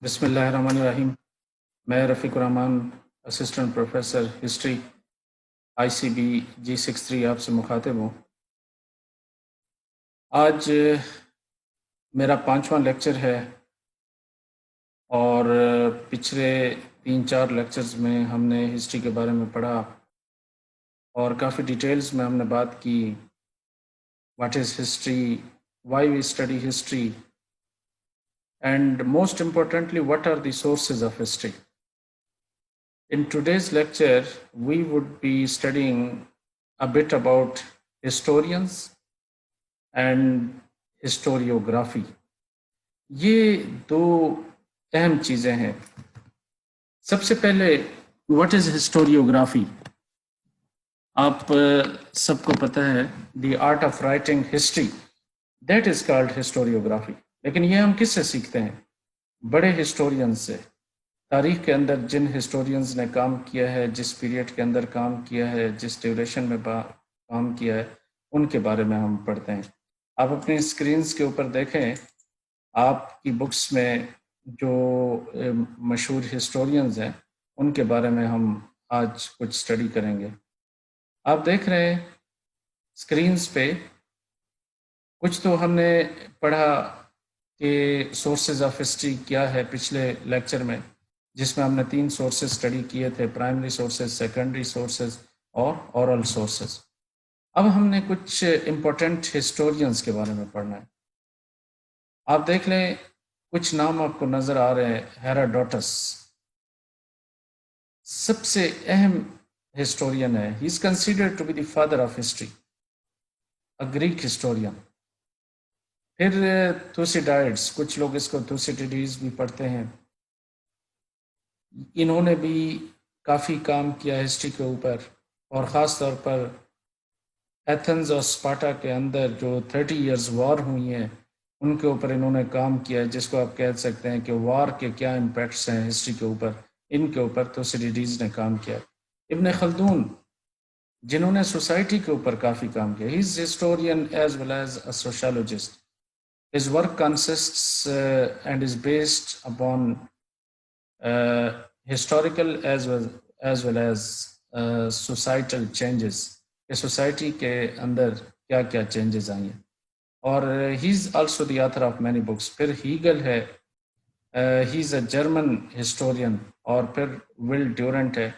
بسم اللہ الرحمن الرحیم. میں Rafiq ur-Rahman assistant professor history ICB G63 آپ سے مخاطب ہوں. آج میرا 5واں لیکچر ہے اور پچھلے 3-4 لیکچرز میں ہم نے ہسٹری کے بارے میں پڑھا اور کافی ڈیٹیلز میں ہم نے بات کی. What is history, why we study history, and most importantly what are the sources of history. In today's lecture, we would be studying a bit about historians and historiography. یہ دو اہم چیزیں ہیں. سب سے پہلے what is historiography؟ آپ سب کو پتہ ہے the art of writing history, that is called historiography. لیکن یہ ہم کس سے سیکھتے ہیں؟ بڑے ہسٹورینز سے. تاریخ کے اندر جن ہسٹورینز نے کام کیا ہے، جس پیریڈ کے اندر کام کیا ہے، جس ڈیوریشن میں کام کیا ہے، ان کے بارے میں ہم پڑھتے ہیں. آپ اپنی اسکرینز کے اوپر دیکھیں، آپ کی بکس میں جو مشہور ہسٹورینز ہیں ان کے بارے میں ہم آج کچھ اسٹڈی کریں گے. آپ دیکھ رہے ہیں اسکرینز پہ کچھ تو ہم نے پڑھا کہ سورسز آف ہسٹری کیا ہے پچھلے لیکچر میں، جس میں ہم نے 3 سورسز اسٹڈی کیے تھے: پرائمری سورسز، سیکنڈری سورسز اور اورل سورسز. اب ہم نے کچھ امپورٹنٹ ہسٹورینز کے بارے میں پڑھنا ہے. آپ دیکھ لیں، کچھ نام آپ کو نظر آ رہے ہیں. ہیراڈوٹس سب سے اہم ہسٹورین ہے. He is considered to be the father of history, a Greek historian. پھر تھوسیڈائڈس، کچھ لوگ اس کو تھوسیڈیڈیز بھی پڑھتے ہیں. انہوں نے بھی کافی کام کیا ہسٹری کے اوپر، اور خاص طور پر ایتھنز اور اسپارٹا کے اندر جو 30 ایئرز وار ہوئی ہیں ان کے اوپر انہوں نے کام کیا ہے، جس کو آپ کہہ سکتے ہیں کہ وار کے کیا امپیکٹس ہیں ہسٹری کے اوپر، ان کے اوپر تھوسیڈیڈیز نے کام کیا. ابن خلدون، جنہوں نے سوسائٹی کے اوپر کافی کام کیا. He is historian as well as a sociologist. His work consists and is based upon historical as well as societal changes. کہ سوسائٹی کے اندر کیا کیا چینجز آئی ہیں. اور he is also the author of many books. پھر Hegel ہے، he is a German historian. اور پھر ول ڈیورنٹ ہے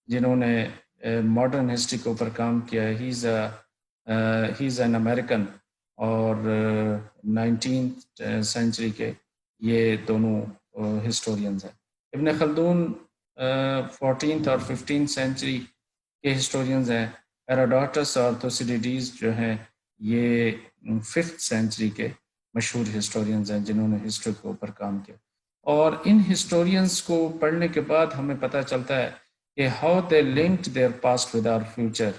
جنہوں نے ماڈرن ہسٹری کے اوپر کام کیا ہے. he is an American. اور 19th سینچری کے یہ دونوں ہسٹورینز ہیں. ابن خلدون 14th اور 15th سینچری کے ہسٹورینز ہیں. ہیراڈوٹس اور تھوسیڈیڈیز جو ہیں یہ 5th سینچری کے مشہور ہسٹورینز ہیں جنہوں نے ہسٹری کے اوپر کام کیا. اور ان ہسٹورینز کو پڑھنے کے بعد ہمیں پتہ چلتا ہے کہ how they linked their past with our future,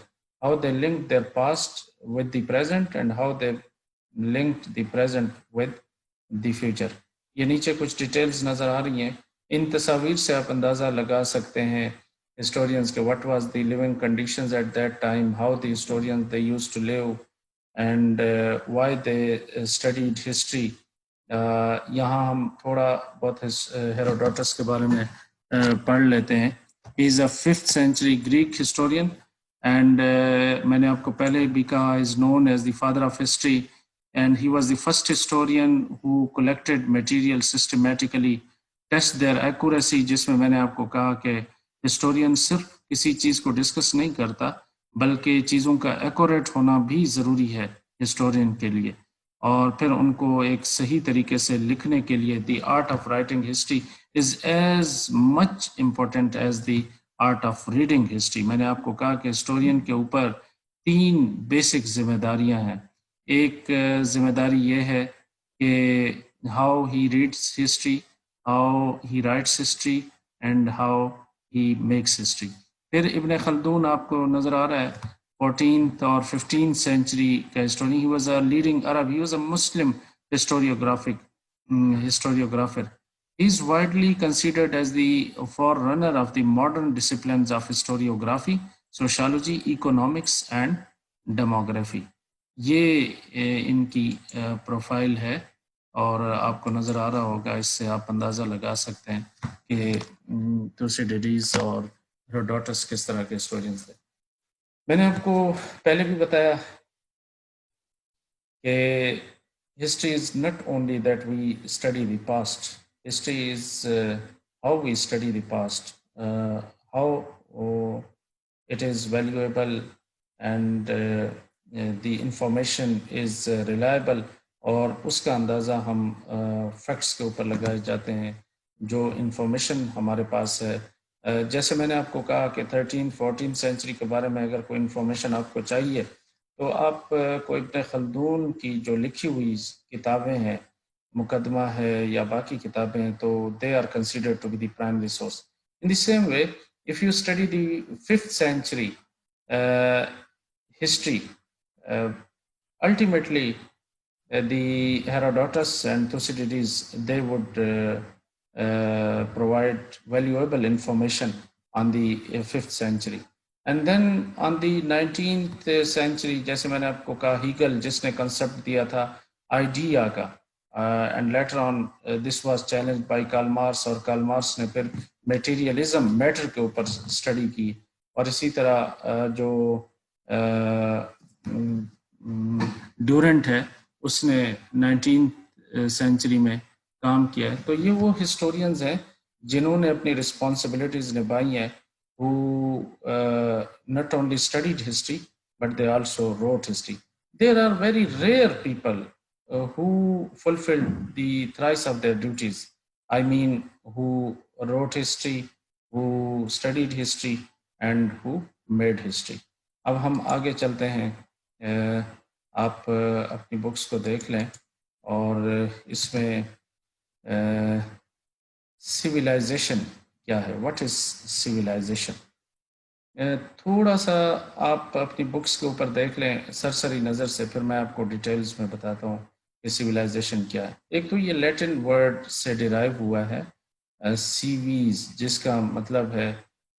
how they linked their past with the present and how they linked the present with the future. یہ نیچے کچھ ڈیٹیلز نظر آ رہی ہیں. ان تصاویر سے آپ اندازہ لگا سکتے ہیں ہسٹورینز کے what was the living conditions at that time, how the historians they used to live and why they studied history. یہاں ہم تھوڑا بہت ہیروڈوٹس کے بارے میں پڑھ لیتے ہیں. He is a 5th century Greek historian. And میں نے آپ کو پہلے بھی کہا is known as the father of history, and he was the first historian who collected material systematically, test their accuracy. جس میں نے آپ کو کہا کہ ہسٹورین صرف کسی چیز کو ڈسکس نہیں کرتا بلکہ چیزوں کا ایکوریٹ ہونا بھی ضروری ہے ہسٹورین کے لیے، اور پھر ان کو ایک صحیح طریقے سے لکھنے کے لیے the art of writing history is as much important as the art of reading history. میں نے آپ کو کہا کہ ہسٹورین کے اوپر 3 بیسک ذمہ داریاں ہیں. ایک ذمہ داری یہ ہے کہ how he reads history, how he writes history and how he makes history. پھر ابن خلدون آپ کو نظر آ رہا ہے 14th اور 15th سینچری کا historian. He was a leading Arab, he was a Muslim historiographer. He is widely considered as the forerunner of the modern disciplines of historiography, sociology, economics and demography. یہ ان کی profile ہے اور آپ کو نظر آ رہا ہوگا، اس سے آپ اندازہ لگا سکتے ہیں کہ توسیڈیڈیز اور ہیروڈوٹس کس طرح کے ہسٹورینز تھے. میں نے آپ کو پہلے بھی بتایا کہ history is not only that we study the past. History is how we study the past, how uh, it is valuable, and the information is reliable. اور اس کا اندازہ ہم فیکٹس کے اوپر لگائے جاتے ہیں جو انفارمیشن ہمارے پاس ہے. جیسے میں نے آپ کو کہا کہ 13-14 سینچری کے بارے میں اگر کوئی انفارمیشن آپ کو چاہیے تو آپ کو ابن خلدون کی جو لکھی ہوئی کتابیں ہیں، مقدمہ ہے یا باقی کتابیں ہیں، تو they are considered to be the primary source. In the same way if you study the 5th century history, ultimately the Herodotus and Thucydides, they would provide valuable information on the 5th century. And then on the 19th century, جیسے میں نے آپ کو کہا Hegel جس نے concept دیا تھا آئیڈیا کا، and later on this was challenge by Karl Marx, اور کارل مارکس نے پھر میٹیریلزم میٹر کے اوپر اسٹڈی کی. اور اسی طرح جو ڈیورنٹ ہے اس نے 19th سینچری میں کام کیا ہے. تو یہ وہ ہسٹورینز ہیں جنہوں نے اپنی رسپانسبلٹیز نبھائی ہیں, who not only studied history but they also wrote history. There are very rare people who fulfilled the thrice of their duties. I mean, who wrote history, who studied history, and who made history. اب ہم آگے چلتے ہیں. آپ اپنی books کو دیکھ لیں اور اس میں سویلائزیشن کیا ہے, واٹ از سویلائزیشن, تھوڑا سا آپ اپنی بکس کے اوپر دیکھ لیں سرسری نظر سے, پھر میں آپ کو ڈیٹیلز میں بتاتا ہوں کہ سویلائزیشن کیا ہے. ایک تو یہ لیٹن ورڈ سے ڈیرائیو ہوا ہے سیویز, جس کا مطلب ہے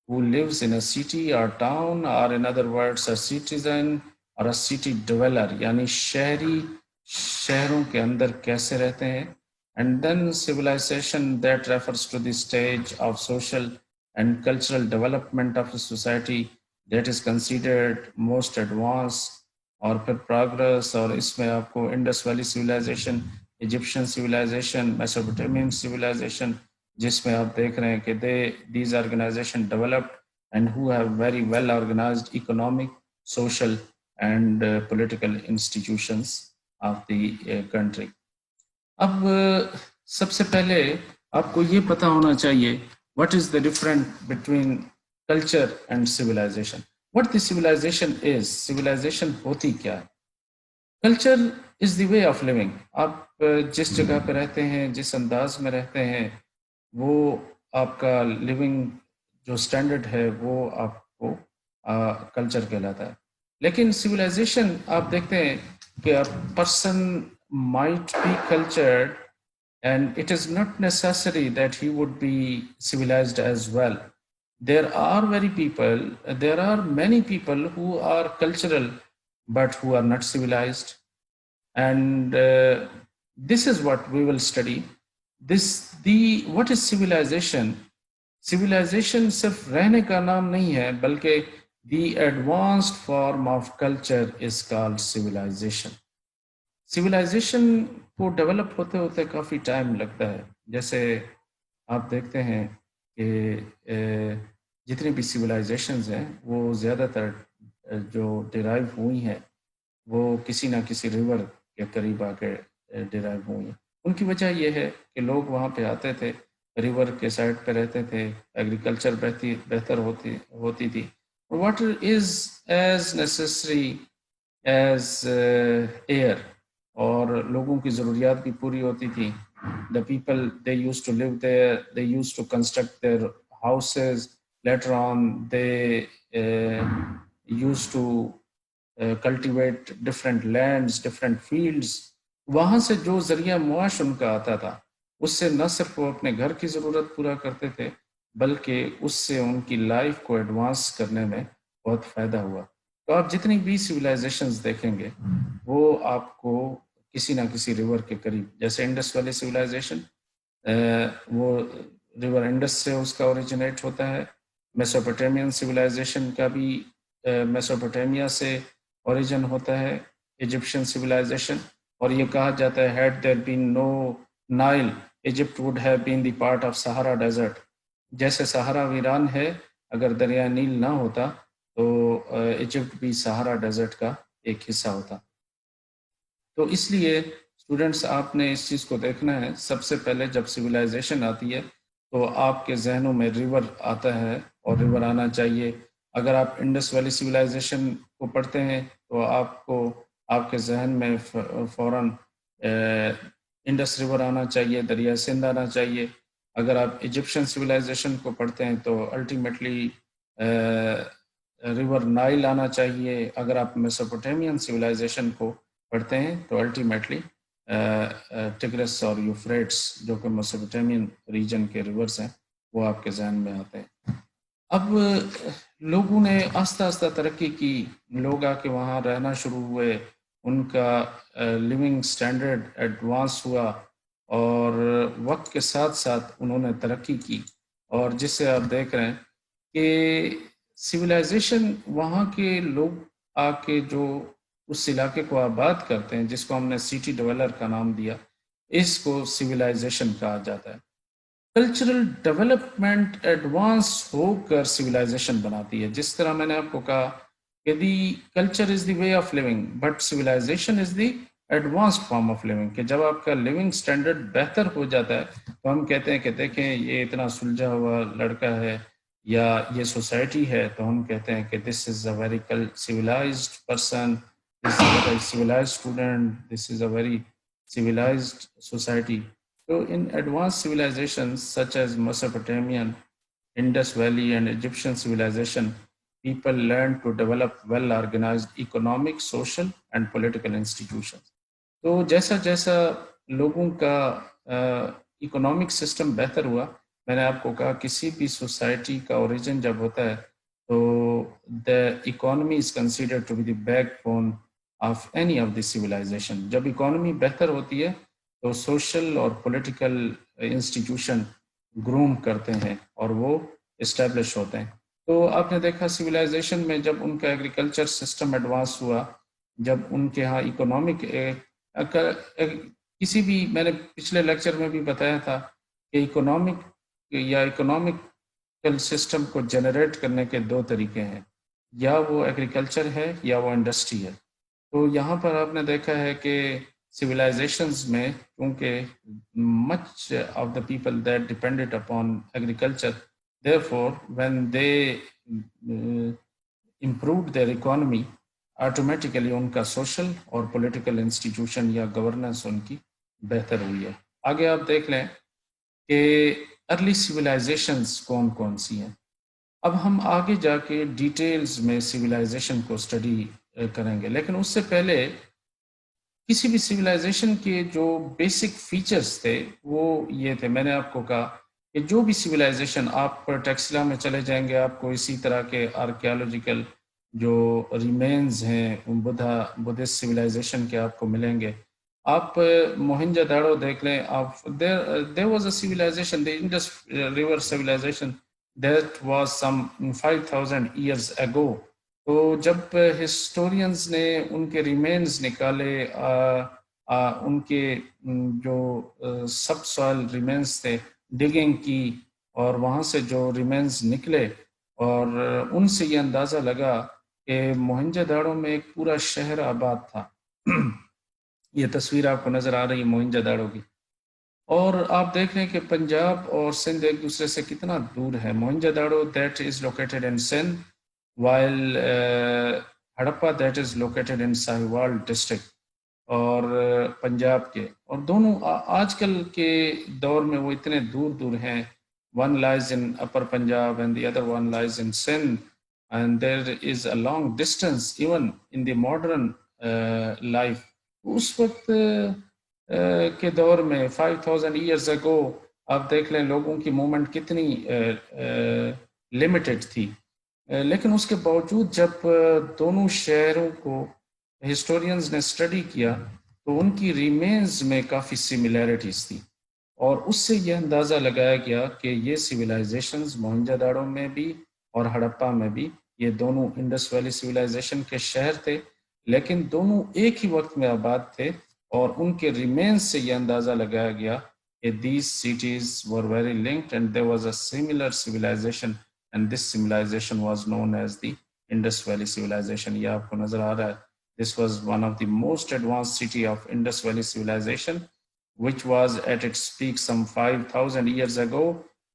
who lives in a city or town, or in other words a citizen or a city dweller, یعنی شہری شہروں کے اندر کیسے رہتے ہیں. And then civilization that refers to the stage of social and cultural development of a society that is considered most advanced, اور پھر progress, اور اس میں آپ کو Indus valley civilization, Egyptian civilization, Mesopotamian civilization, جس میں آپ دیکھ رہے ہیں کہ these organizations developed and who have very well organized economic, social and political institutions of the country. اب سب سے پہلے آپ کو یہ پتہ ہونا چاہیے what is the difference between culture and civilization. What the civilization is, civilization ہوتی کیا ہے. Culture is the way of living. آپ جس جگہ پہ رہتے ہیں, جس انداز میں رہتے ہیں, وہ آپ کا لیونگ جو سٹینڈرڈ ہے وہ آپ کو کلچر کہلاتا ہے. لیکن سویلائزیشن آپ دیکھتے ہیں کہ person might be cultured and it is not necessary that he would be civilized as well. There are many people who are cultural but who are not civilized, and this is what we will study. What is civilization? Civilization صرف رہنے کا نام نہیں ہے, بلکہ the advanced form of culture is called civilization. Civilization کو develop ہوتے ہوتے کافی ٹائم لگتا ہے. جیسے آپ دیکھتے ہیں کہ جتنی بھی سویلائزیشنز ہیں وہ زیادہ تر جو ڈیرائیو ہوئی ہیں وہ کسی نہ کسی ریور کے قریب آ کے ڈیرائیو ہوئی ہیں. ان کی وجہ یہ ہے کہ لوگ وہاں پہ آتے تھے, ریور کے سائڈ پہ رہتے تھے, ایگریکلچر بہتر ہوتی تھی. Water is as necessary as air, اور لوگوں کی ضروریات بھی پوری ہوتی تھی. The people, they used to live there, they used to construct their houses. Later on, they used to cultivate different lands, different fields. وہاں سے جو ذریعہ معاش ان کا آتا تھا, اس سے نہ صرف وہ اپنے گھر کی ضرورت پورا کرتے تھے, بلکہ اس سے ان کی لائف کو ایڈوانس کرنے میں بہت فائدہ ہوا. تو آپ جتنی بھی سویلائزیشنز دیکھیں گے وہ آپ کو کسی نہ کسی ریور کے قریب. جیسے انڈس ویلی سویلائزیشن وہ ریور انڈس سے اس کا اوریجنیٹ ہوتا ہے. میسوپوٹیمین سویلائزیشن کا بھی میسوپوٹیمیا سے اوریجن ہوتا ہے. ایجپشین سویلائزیشن, اور یہ کہا جاتا ہے had there been no Nile, Egypt would have been the part of Sahara Desert. جیسے سہارا ویران ہے, اگر دریا نیل نہ ہوتا تو ایجپٹ بھی سہارا ڈیزرٹ کا ایک حصہ ہوتا. تو اس لیے اسٹوڈنٹس آپ نے اس چیز کو دیکھنا ہے. سب سے پہلے جب سویلائزیشن آتی ہے تو آپ کے ذہنوں میں ریور آتا ہے, اور ریور آنا چاہیے. اگر آپ انڈس ویلی سویلائزیشن کو پڑھتے ہیں تو آپ کو آپ کے ذہن میں فوراً انڈس ریور آنا چاہیے, دریا سندھ آنا چاہیے. اگر آپ ایجپشن سویلائزیشن کو پڑھتے ہیں تو الٹیمیٹلی ریور نائل آنا چاہیے. اگر آپ میسوپوٹیمین سویلائزیشن کو پڑھتے ہیں تو الٹیمیٹلی ٹگرس اور یوفریٹس جو کہ میسوپوٹیمین ریجن کے ریورز ہیں وہ آپ کے ذہن میں آتے ہیں. اب لوگوں نے آہستہ آہستہ ترقی کی, لوگ آ کے وہاں رہنا شروع ہوئے, ان کا لیونگ سٹینڈرڈ ایڈوانس ہوا, اور وقت کے ساتھ ساتھ انہوں نے ترقی کی. اور جس سے آپ دیکھ رہے ہیں کہ سویلائزیشن وہاں کے لوگ آ کے جو اس علاقے کو آباد کرتے ہیں, جس کو ہم نے سٹی ڈیولر کا نام دیا, اس کو سویلائزیشن کہا جاتا ہے. کلچرل ڈیولپمنٹ ایڈوانس ہو کر سویلائزیشن بناتی ہے. جس طرح میں نے آپ کو کہا کہ the culture is the way of living, but civilization is the advanced form of living. کہ جب آپ کا لیونگ سٹینڈرڈ بہتر ہو جاتا ہے تو ہم کہتے ہیں کہ دیکھیں یہ اتنا سلجھا ہوا لڑکا ہے یا یہ سوسائٹی ہے, تو ہم کہتے ہیں کہ this is a very civilized person, this is a very civilized student, this is a very civilized society. So in advanced civilizations such as Mesopotamian, Indus Valley and Egyptian civilization, people learned to develop well-organized economic, social and political institutions. تو جیسا جیسا لوگوں کا economic system بہتر ہوا, میں نے آپ کو کہا کسی بھی سوسائٹی کا اوریجن جب ہوتا ہے تو the economy is considered to be the backbone of any of the civilization. جب اکانومی بہتر ہوتی ہے تو سوشل اور پولیٹیکل انسٹیٹیوشن گروم کرتے ہیں اور وہ اسٹیبلش ہوتے ہیں. تو آپ نے دیکھا سویلائزیشن میں جب ان کا ایگریکلچر سسٹم ایڈوانس ہوا, جب ان کے ہاں اکنامک کسی بھی, میں نے پچھلے لیکچر میں بھی بتایا تھا کہ اکنامکل سسٹم کو جنریٹ کرنے کے دو طریقے ہیں, یا وہ ایگریکلچر ہے یا وہ انڈسٹری ہے. تو یہاں پر آپ نے دیکھا ہے کہ civilizations میں کیونکہ much of the people that depended upon agriculture, therefore when they improved their economy, automatically ان کا سوشل اور پولیٹیکل انسٹیٹیوشن یا گورننس ان کی بہتر ہوئی ہے. آگے آپ دیکھ لیں کہ ارلی سویلائزیشنز کون کون سی ہیں. اب ہم آگے جا کے ڈیٹیلز میں سویلائزیشن کو اسٹڈی کریں گے, لیکن اس سے پہلے کسی بھی سویلائزیشن کے جو بیسک فیچرز تھے وہ یہ تھے. میں نے آپ کو کہا کہ جو بھی سویلائزیشن, آپ ٹیکسلا میں چلے جائیں گے آپ کو اسی طرح کے آرکیالوجیکل جو ریمینز ہیں بدھسٹ سویلائزیشن کے آپ کو ملیں گے. آپ موہنجو داڑو دیکھ لیں, آپ there was a civilization, the Indus River civilization that was some 5000 years ago. تو جب ہسٹورینز نے ان کے ریمینز نکالے, ان کے جو سب سوائل ریمینز تھے ڈگنگ کی, اور وہاں سے جو ریمینز نکلے, اور ان سے یہ اندازہ لگا کہ موہنجو داڑو میں ایک پورا شہر آباد تھا. یہ تصویر آپ کو نظر آ رہی ہے موہنجو داڑو کی, اور آپ دیکھ رہے ہیں کہ پنجاب اور سندھ ایک دوسرے سے کتنا دور ہے. Mohenjo Daro that is located in Sindh, while Harappa that is located in Sahiwal district اور پنجاب کے, اور دونوں آج کل کے دور میں وہ اتنے دور دور ہیں. one lies in upper Punjab and the other one lies in Sindh, and there is a long distance even in the modern life. اس وقت کے دور میں 5000 years ago آپ دیکھ لیں لوگوں کی موومنٹ کتنی لمیٹڈ تھی, لیکن اس کے باوجود جب دونوں شہروں کو ہسٹورینز نے اسٹڈی کیا تو ان کی ریمینز میں کافی سملیرٹیز تھی، اور اس سے یہ اندازہ لگایا گیا کہ یہ سویلائزیشنز موہنجو داڑو میں بھی اور ہڑپا میں بھی، یہ دونوں انڈس ویلی سویلائزیشن کے شہر تھے، لیکن دونوں ایک ہی وقت میں آباد تھے، اور ان کے ریمینز سے یہ اندازہ لگایا گیا کہ these cities were very linked and there was a similar civilization, and this civilization was known as the Indus Valley civilization. یہ آپ کو نظر آ رہا ہے. This was one of the most advanced city of Indus Valley civilization, which was at its peak some 5,000 years ago,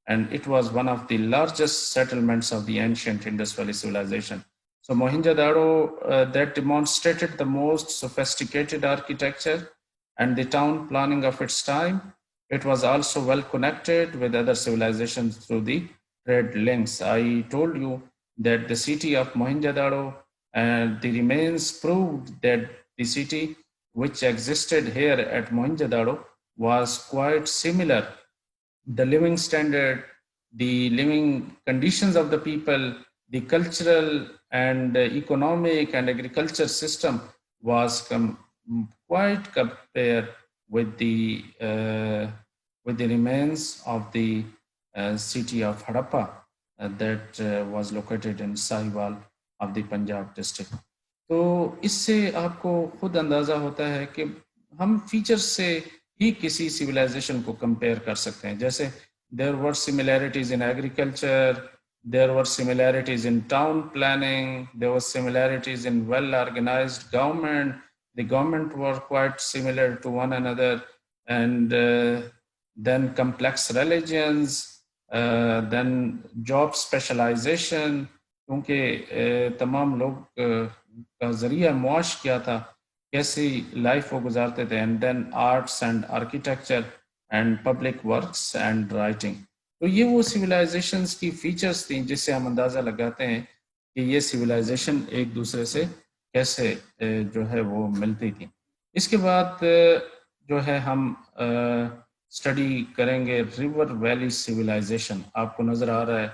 and it was one of the largest settlements of the ancient Indus Valley civilization. So Mohenjo-daro that demonstrated the most sophisticated architecture and the town planning of its time. It was also well connected with other civilizations through the trade links. I told you that the city of Mohenjo-daro and the remains proved that the city which existed here at Mohenjo-daro was quite similar. The living standard, the living conditions of the people, the cultural and economic and agriculture system was quite compared with the remains of the city of Harappa that was located in Sahiwal of the Punjab district. تو اس سے آپ کو خود اندازہ ہوتا ہے کہ ہم فیچر سے ہی کسی سویلائزیشن کو کمپیئر کر سکتے ہیں. جیسے there were similarities in agriculture, there were similarities in town planning, there were similarities in well-organized government. The government were quite similar to one another, and then complex religions, then job specialization, کیونکہ تمام لوگ کا ذریعہ معاش کیا تھا، کیسی life وہ گزارتے تھے، and then arts and architecture and public works and writing. تو یہ وہ سویلائزیشنس کی فیچرز تھیں جس سے ہم اندازہ لگاتے ہیں کہ یہ سویلائزیشن ایک دوسرے سے کیسے جو ہے وہ ملتی تھی. اس کے بعد جو ہے ہم اسٹڈی کریں گے ریور ویلی سویلائزیشن. آپ کو نظر آ رہا ہے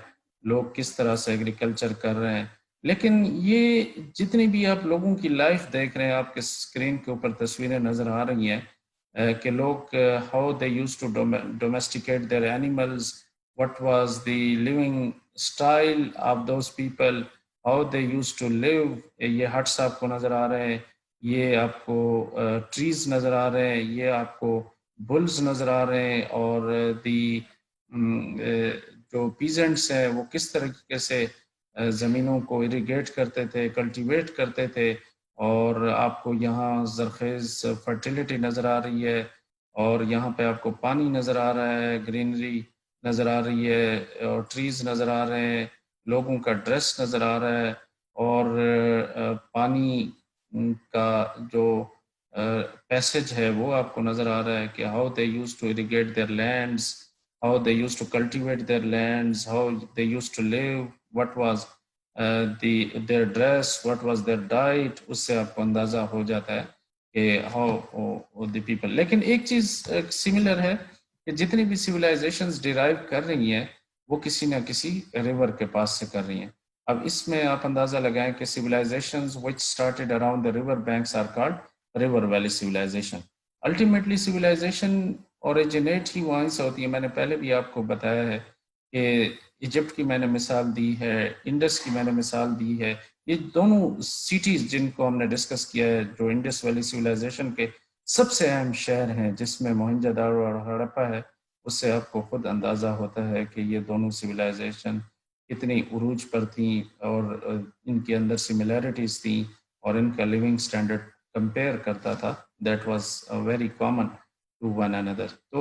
لوگ کس طرح سے ایگریکلچر کر رہے ہیں، لیکن یہ جتنی بھی آپ لوگوں کی لائف دیکھ رہے ہیں، آپ کے اسکرین کے اوپر تصویریں نظر آ رہی ہیں کہ لوگ how they use to domesticate their animals, what was the living style of those people, how they used to live. یہ ہٹس آپ کو نظر آ رہے ہیں، یہ آپ کو ٹریز نظر آ رہے ہیں، یہ آپ کو بلز نظر آ رہے ہیں، اور دی جو پیزنٹس ہیں وہ کس طریقے سے زمینوں کو اریگیٹ کرتے تھے، کلٹیویٹ کرتے تھے، اور آپ کو یہاں زرخیز فرٹیلیٹی نظر آ رہی ہے، اور یہاں پہ آپ کو پانی نظر آ رہا ہے، گرینری نظر آ رہی ہے، اور ٹریز نظر آ رہے ہیں، لوگوں کا ڈریس نظر آ رہا ہے، اور پانی کا جو پیسج ہے وہ آپ کو نظر آ رہا ہے کہ how they use to irrigate their lands, how they used to cultivate their lands, how they used to live, what was their dress, what was their diet. اس سے آپ کو اندازہ ہو جاتا ہے کہ how the people. لیکن ایک چیز سملر ہے کہ جتنی بھی سویلائزیشنز ڈیرائیو کر رہی ہیں وہ کسی نہ کسی ریور کے پاس سے کر رہی ہیں. اب اس میں آپ اندازہ لگائیں کہ civilizations which started around the river banks are called river valley civilization. Ultimately civilization originate ہی وہیں سے ہوتی ہے. میں نے پہلے بھی آپ کو بتایا ہے کہ ایجپٹ کی میں نے مثال دی ہے، انڈس کی میں نے مثال دی ہے. یہ دونوں سٹیز جن کو ہم نے ڈسکس کیا ہے جو انڈس ویلی سویلائزیشن کے سب سے اہم شہر ہیں، جس میں موہنجو داڑو اور ہڑپا ہے، اس سے آپ کو خود اندازہ ہوتا ہے کہ یہ دونوں سویلائزیشن کتنی عروج پر تھیں، اور ان کے اندر سملیرٹیز تھیں، اور ان کا لیونگ سٹینڈرڈ کمپیئر کرتا تھا. That was very common to one another. تو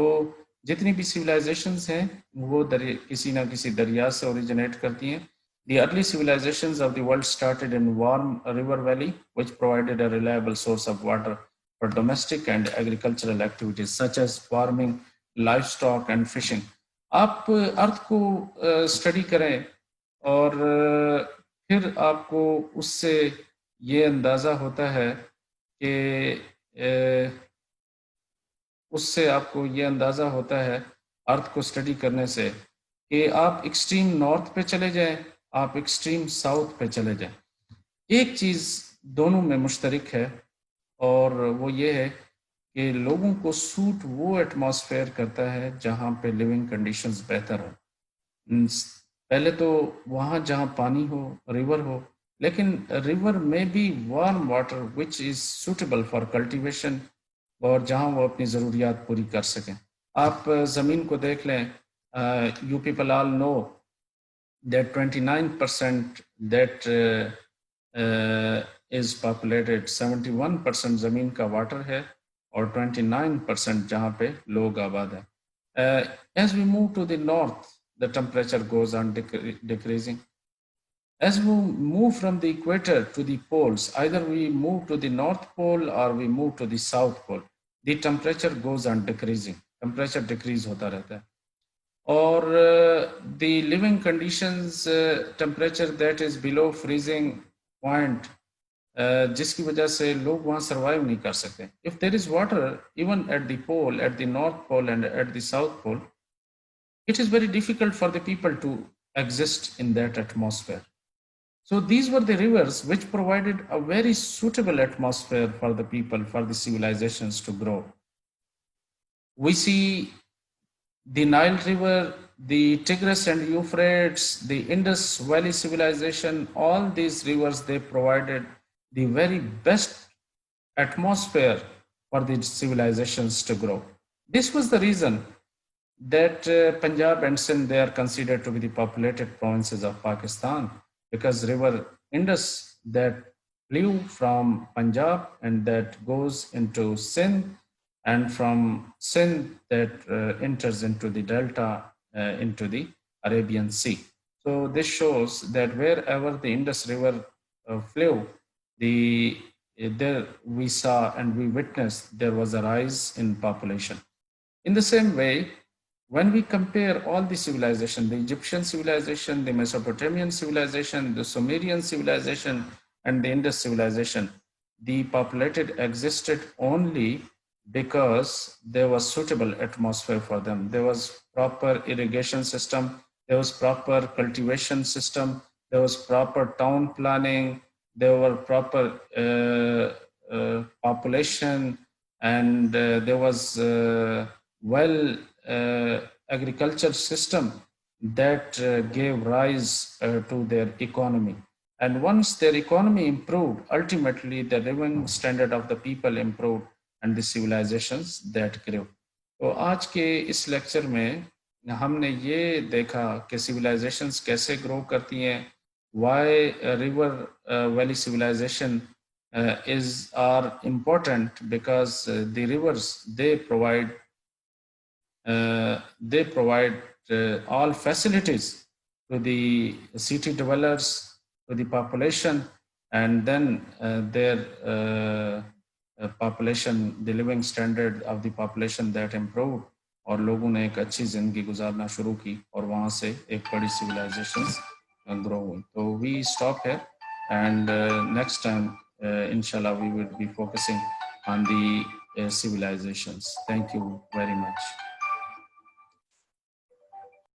جتنی بھی civilizations ہیں وہ کسی نہ کسی دریا سے اوریجنیٹ کرتی ہیں. The early civilizations of the world started in warm river valley which provided a reliable source of water for domestic and agricultural activities such as farming, livestock and fishing. آپ ارتھ کو اسٹڈی کریں اور پھر آپ کو اس سے یہ اندازہ ہوتا ہے کہ اس سے آپ کو یہ اندازہ ہوتا ہے ارتھ کو اسٹڈی کرنے سے کہ آپ ایکسٹریم نارتھ پہ چلے جائیں، آپ ایکسٹریم ساؤتھ پہ چلے جائیں، ایک چیز دونوں میں مشترک ہے، اور وہ یہ ہے کہ لوگوں کو سوٹ وہ ایٹماسفیئر کرتا ہے جہاں پہ لیونگ کنڈیشنز بہتر ہوں. پہلے تو وہاں جہاں پانی ہو, ریور ہو, لیکن ریور میں بھی warm water which is suitable for cultivation, اور جہاں وہ اپنی ضروریات پوری کر سکیں. آپ زمین کو دیکھ لیں. You people all know that 29% that is populated, 71% زمین کا واٹر ہے اور 29% جہاں پہ لوگ آباد ہیں. As we move to the north, the temperature goes on decreasing. As we move from the equator to the poles, either we move to the North Pole or we move to the South Pole, the temperature goes on decreasing. Temperature decrease ہوتا رہتا ہے. Or the living conditions, temperature that is below freezing point, جس کی وجہ سے لوگ وہاں survive نہیں کر سکتے. If there is water, even at the pole, at the North Pole and at the South Pole, it is very difficult for the people to exist in that atmosphere. So these were the rivers which provided a very suitable atmosphere for the people, for the civilizations to grow. We see the Nile River, the Tigris and Euphrates, the Indus Valley civilization, all these rivers, they provided the very best atmosphere for the civilizations to grow. This was the reason that Punjab and Sindh, they are considered to be the populated provinces of Pakistan, because river Indus that flew from Punjab and that goes into Sindh, and from Sindh that enters into the delta, into the Arabian Sea. So this shows that wherever the Indus River flew, there we saw and we witnessed there was a rise in population. In the same way, when we compare all the civilization, the Egyptian civilization, the Mesopotamian civilization, the Sumerian civilization, and the Indus civilization, the populated existed only because there was suitable atmosphere for them. There was proper irrigation system, there was proper cultivation system, there was proper town planning, there were proper population, and there was agriculture system that gave rise to their economy. And once their economy improved, ultimately the living standard of the people improved and the civilizations that grew. تو آج کے اس lecture میں ہم نے یہ دیکھا کہ civilizations کیسے گرو کرتی ہیں. Why river valley civilization are important, because the rivers, they provide all facilities to the city dwellers, to the population, and then their population, the living standard of the population that improved, اور لوگوں نے ایک اچھی زندگی گزارنا شروع کی اور وہاں سے ایک بڑی civilizations grow ہوئی. تو we stop here, and next time inshallah we will be focusing on the civilizations. Thank you very much.